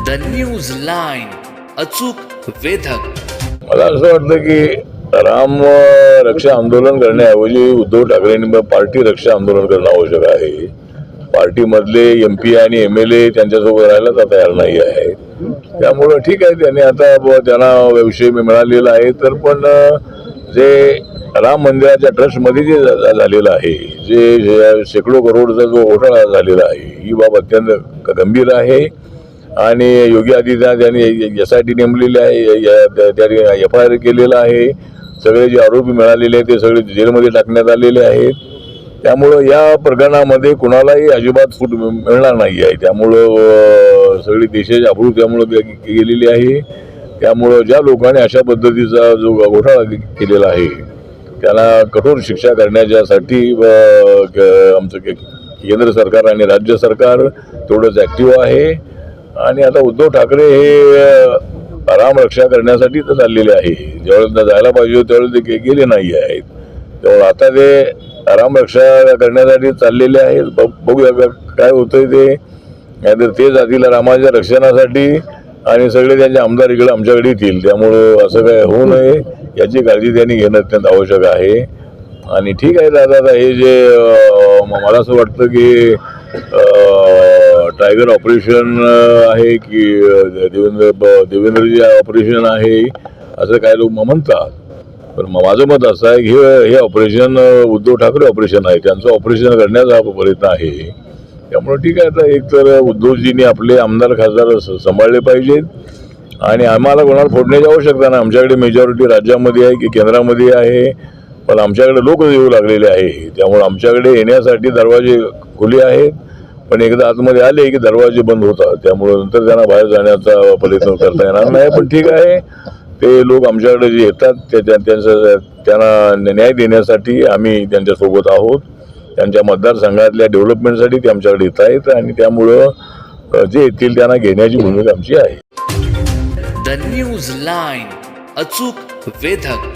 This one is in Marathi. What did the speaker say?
द न्यूज लाईन, अचूक वेधक. मला असं वाटतं की राम रक्षा आंदोलन करण्याऐवजी उद्धव ठाकरेंनी पार्टी रक्षा आंदोलन करणं आवश्यक आहे. पार्टीमधले MP आणि MLA त्यांच्यासोबत राहायला तयार नाही आहे. त्यामुळं ठीक आहे, त्यांनी आता त्यांना विषय मिळालेला आहे. तर पण जे राम मंदिराच्या ट्रस्टमध्ये जे झालेलं आहे, जे शेकडो करोडचा जो घोटाळा झालेला आहे, ही बाब अत्यंत गंभीर आहे. आणि योगी आदित्यनाथ यांनी SIT नेमलेली आहे, त्यांनी FIR केलेला आहे. सगळे जे आरोपी मिळालेले आहेत ते सगळे जेलमध्ये टाकण्यात आलेले आहेत. त्यामुळं या प्रकरणामध्ये कुणालाही अजिबात सूट मिळणार नाही आहे. त्यामुळं सगळी देशाची आबरू त्यामुळं गेलेली आहे. त्यामुळं ज्या लोकांनी अशा पद्धतीचा जो घोटाळा केलेला आहे त्याला कठोर शिक्षा करण्याच्यासाठी आमचं केंद्र सरकार आणि राज्य सरकार तेवढंच ॲक्टिव्ह आहे. आणि आता उद्धव ठाकरे हे राम रक्षा करण्यासाठी तर चाललेले आहे. ज्यावेळेस जायला पाहिजे त्यावेळेस ते गेले नाही आहेत. त्यामुळे आता ते राम रक्षा करण्यासाठी चाललेले आहेत. बघूया काय होतंय ते. नाहीतर ते जातील रामाच्या रक्षणासाठी आणि सगळे त्यांचे आमदार इकडे आमच्याकडे येतील. त्यामुळं असं काय होऊ नये याची काळजी त्यांनी घेणं अत्यंत आवश्यक आहे. आणि ठीक आहे दादा, हे जे मला असं वाटतं की टायगर ऑपरेशन आहे की देवेंद्रजी ऑपरेशन आहे असं काय लोक म्हणतात. पण माझं मत असं आहे की हे ऑपरेशन उद्धव ठाकरे ऑपरेशन आहे, त्यांचं ऑपरेशन करण्याचा प्रयत्न आहे. त्यामुळे ठीक आहे, आता एकतर उद्धवजींनी आपले आमदार खासदार सांभाळले पाहिजेत आणि आम्हाला कोणाला फोडण्याची आवश्यकता नाही. आमच्याकडे मेजॉरिटी राज्यामध्ये आहे की केंद्रामध्ये आहे, पण आमच्याकडे लोक येऊ लागलेले आहे. त्यामुळे आमच्याकडे येण्यासाठी दरवाजे खुले आहेत, पण एकदा आतमध्ये आले की दरवाजे बंद होतात. त्यामुळे नंतर त्यांना बाहेर जाण्याचा प्रयत्न करता येणार नाही. पण ठीक आहे, ते लोक आमच्याकडे जे येतात त्यांना न्याय देण्यासाठी आम्ही त्यांच्यासोबत आहोत. त्यांच्या मतदारसंघातल्या डेव्हलपमेंटसाठी ते आमच्याकडे येत आहेत आणि त्यामुळं जे येतील त्यांना घेण्याची भूमिका आमची आहे. द न्यूज लाईन, अचूक वेधक.